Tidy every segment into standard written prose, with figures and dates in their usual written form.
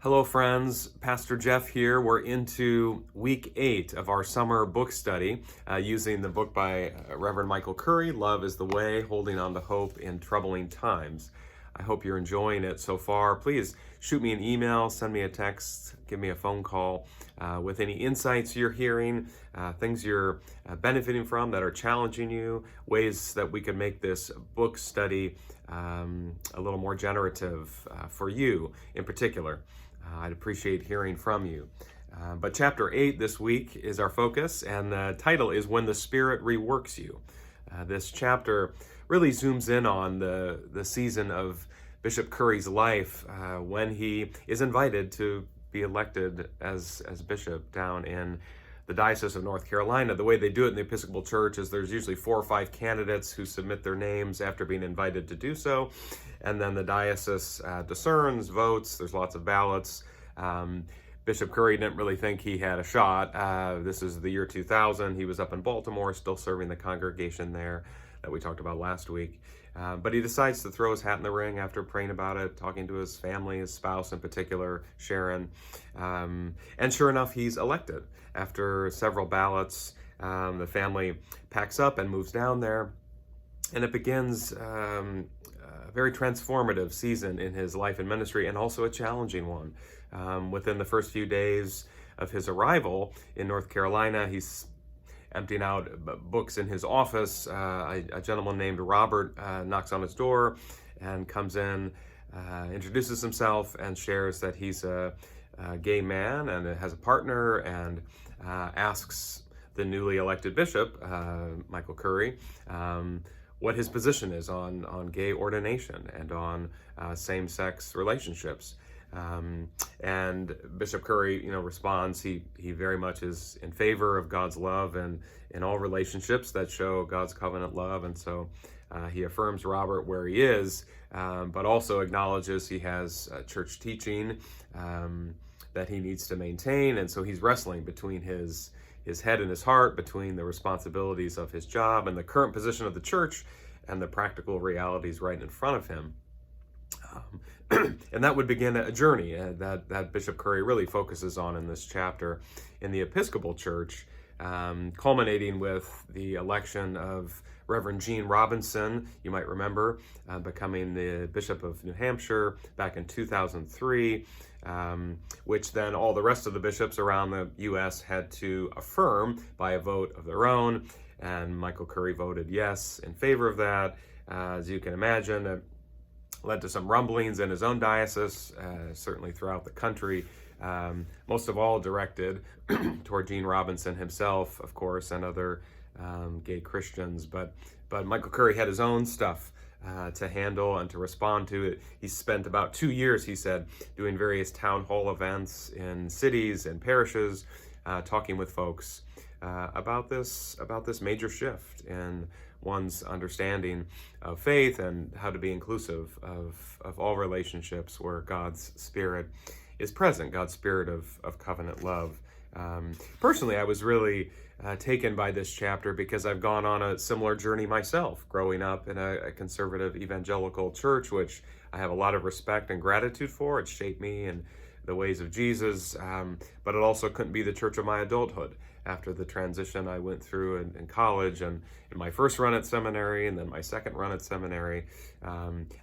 Hello, friends. Pastor Jeff here. We're into week 8 of our summer book study using the book by Reverend Michael Curry, Love is the Way, Holding on to Hope in Troubling Times. I hope you're enjoying it so far. Please shoot me an email, send me a text, give me a phone call with any insights you're hearing, things you're benefiting from that are challenging you, ways that we can make this book study a little more generative for you in particular. I'd appreciate hearing from you. But chapter 8 this week is our focus, and the title is When the Spirit Reworks You. This chapter really zooms in on the season of Bishop Curry's life when he is invited to be elected as bishop down in the Diocese of North Carolina. The way they do it in the Episcopal Church is there's usually 4 or 5 candidates who submit their names after being invited to do so, and then the diocese discerns, votes, there's lots of ballots. Bishop Curry didn't really think he had a shot. This is the year 2000. He was up in Baltimore, still serving the congregation there that we talked about last week. But he decides to throw his hat in the ring after praying about it, talking to his family, his spouse in particular, Sharon. And sure enough, he's elected. After several ballots, the family packs up and moves down there. And it begins a very transformative season in his life and ministry, and also a challenging one. Within the first few days of his arrival in North Carolina, he's emptying out books in his office. A gentleman named Robert knocks on his door and comes in, introduces himself, and shares that he's a gay man and has a partner, and asks the newly elected bishop, Michael Curry, what his position is on gay ordination and on same-sex relationships. And Bishop Curry, responds. He very much is in favor of God's love and in all relationships that show God's covenant love. And so he affirms Robert where he is, but also acknowledges he has church teaching that he needs to maintain. And so he's wrestling between his head and his heart, between the responsibilities of his job and the current position of the church and the practical realities right in front of him. And that would begin a journey that Bishop Curry really focuses on in this chapter in the Episcopal Church, culminating with the election of Reverend Gene Robinson, you might remember, becoming the Bishop of New Hampshire back in 2003, which then all the rest of the bishops around the U.S. had to affirm by a vote of their own, and Michael Curry voted yes in favor of that. As you can imagine, it led to some rumblings in his own diocese, certainly throughout the country, most of all directed toward Gene Robinson himself, of course, and other gay Christians. But Michael Curry had his own stuff to handle and to respond to it. He spent about 2 years, he said, doing various town hall events in cities and parishes, talking with folks about this major shift in one's understanding of faith and how to be inclusive of all relationships where God's Spirit is present, God's Spirit of covenant love. Personally, I was really taken by this chapter because I've gone on a similar journey myself, growing up in a conservative evangelical church, which I have a lot of respect and gratitude for. It shaped me in the ways of Jesus, but it also couldn't be the church of my adulthood. After the transition I went through in college and in my first run at seminary and then my second run at seminary,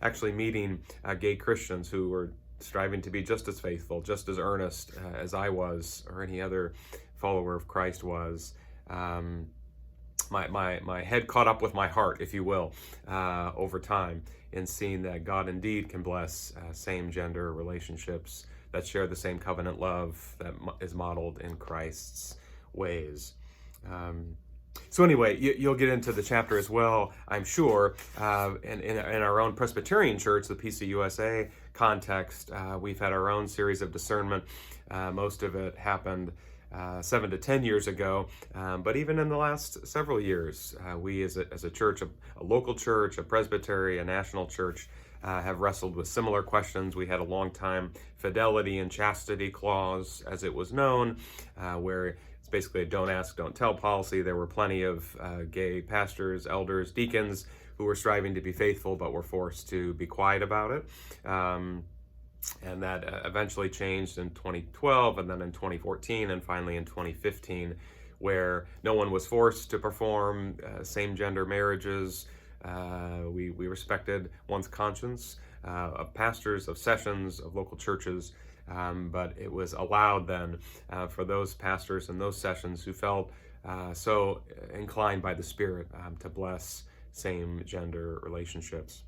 actually meeting gay Christians who were striving to be just as faithful, just as earnest as I was or any other follower of Christ was. My head caught up with my heart, if you will, over time in seeing that God indeed can bless same-gender relationships that share the same covenant love that is modeled in Christ's ways. So anyway, you'll get into the chapter as well, I'm sure. In our own Presbyterian church, the PCUSA Context, we've had our own series of discernment. Most of it happened 7 to 10 years ago, but even in the last several years, we as a church, a local church, a presbytery, a national church, have wrestled with similar questions. We had a long time fidelity and chastity clause, as it was known, where it's basically a don't ask, don't tell policy. There were plenty of gay pastors, elders, deacons who were striving to be faithful but were forced to be quiet about it. And that eventually changed in 2012, and then in 2014, and finally in 2015, where no one was forced to perform same-gender marriages. We respected one's conscience, of pastors, of sessions, of local churches, but it was allowed then for those pastors and those sessions who felt so inclined by the Spirit to bless same-gender relationships.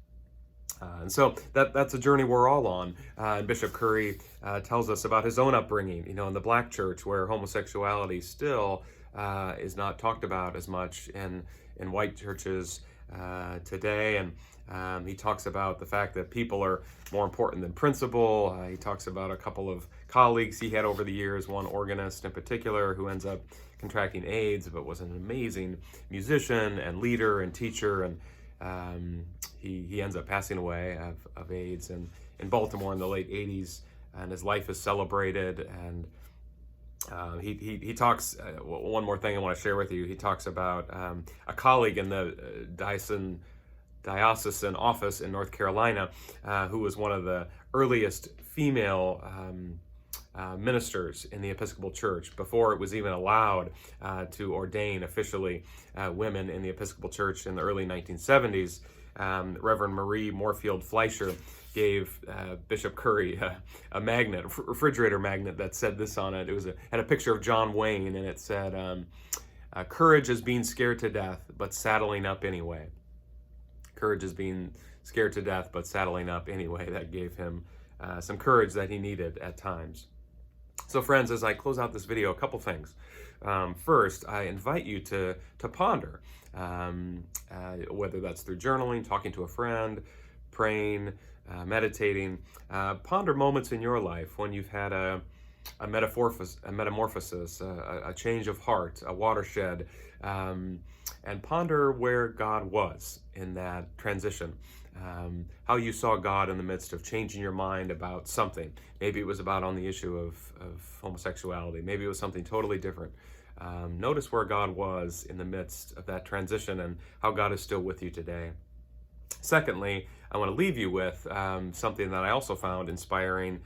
And so that's a journey we're all on. And Bishop Curry tells us about his own upbringing, in the Black church, where homosexuality still is not talked about as much in white churches today. And he talks about the fact that people are more important than principle. He talks about a couple of colleagues he had over the years, one organist in particular who ends up contracting AIDS, but was an amazing musician and leader and teacher. And he ends up passing away of AIDS in Baltimore in the late 80s, and his life is celebrated. And he talks, one more thing I want to share with you, he talks about a colleague in the diocesan office in North Carolina who was one of the earliest female ministers in the Episcopal Church, before it was even allowed to ordain officially women in the Episcopal Church in the early 1970s. Reverend Marie Moorfield Fleischer gave Bishop Curry a magnet, a refrigerator magnet that said this on it. Had a picture of John Wayne, and it said, "Courage is being scared to death, but saddling up anyway." Courage is being scared to death, but saddling up anyway. That gave him some courage that he needed at times. So friends, as I close out this video, a couple things. First, I invite you to ponder, whether that's through journaling, talking to a friend, praying, meditating. Ponder moments in your life when you've had a metamorphosis, a change of heart, a watershed, and ponder where God was in that transition. How you saw God in the midst of changing your mind about something. Maybe it was about on the issue of homosexuality. Maybe it was something totally different. Notice where God was in the midst of that transition and how God is still with you today. Secondly, I want to leave you with something that I also found inspiring.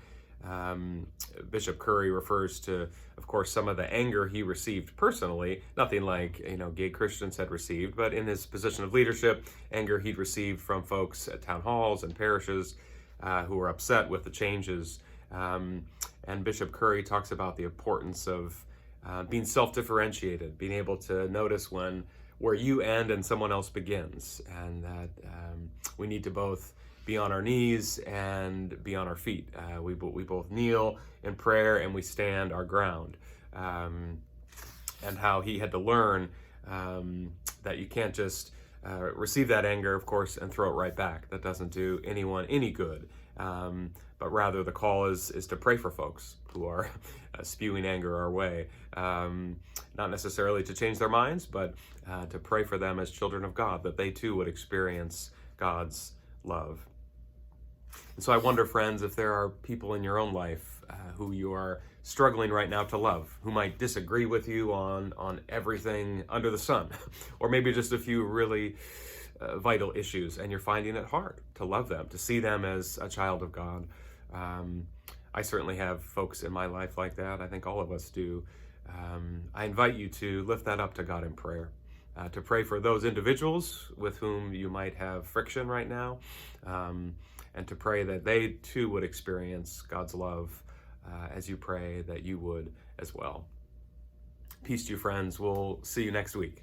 Bishop Curry refers to, of course, some of the anger he received personally, nothing like gay Christians had received, but in his position of leadership, anger he'd received from folks at town halls and parishes who were upset with the changes. And Bishop Curry talks about the importance of being self-differentiated, being able to notice where you end and someone else begins, and that we need to both be on our knees and be on our feet. We both kneel in prayer and we stand our ground. And how he had to learn that you can't just receive that anger, of course, and throw it right back. That doesn't do anyone any good. But rather the call is to pray for folks who are spewing anger our way. Not necessarily to change their minds, but to pray for them as children of God, that they too would experience God's love. And so I wonder, friends, if there are people in your own life who you are struggling right now to love, who might disagree with you on everything under the sun, or maybe just a few really vital issues, and you're finding it hard to love them, to see them as a child of God. I certainly have folks in my life like that. I think all of us do. I invite you to lift that up to God in prayer, to pray for those individuals with whom you might have friction right now, and to pray that they too would experience God's love as you pray that you would as well. Peace to you, friends. We'll see you next week.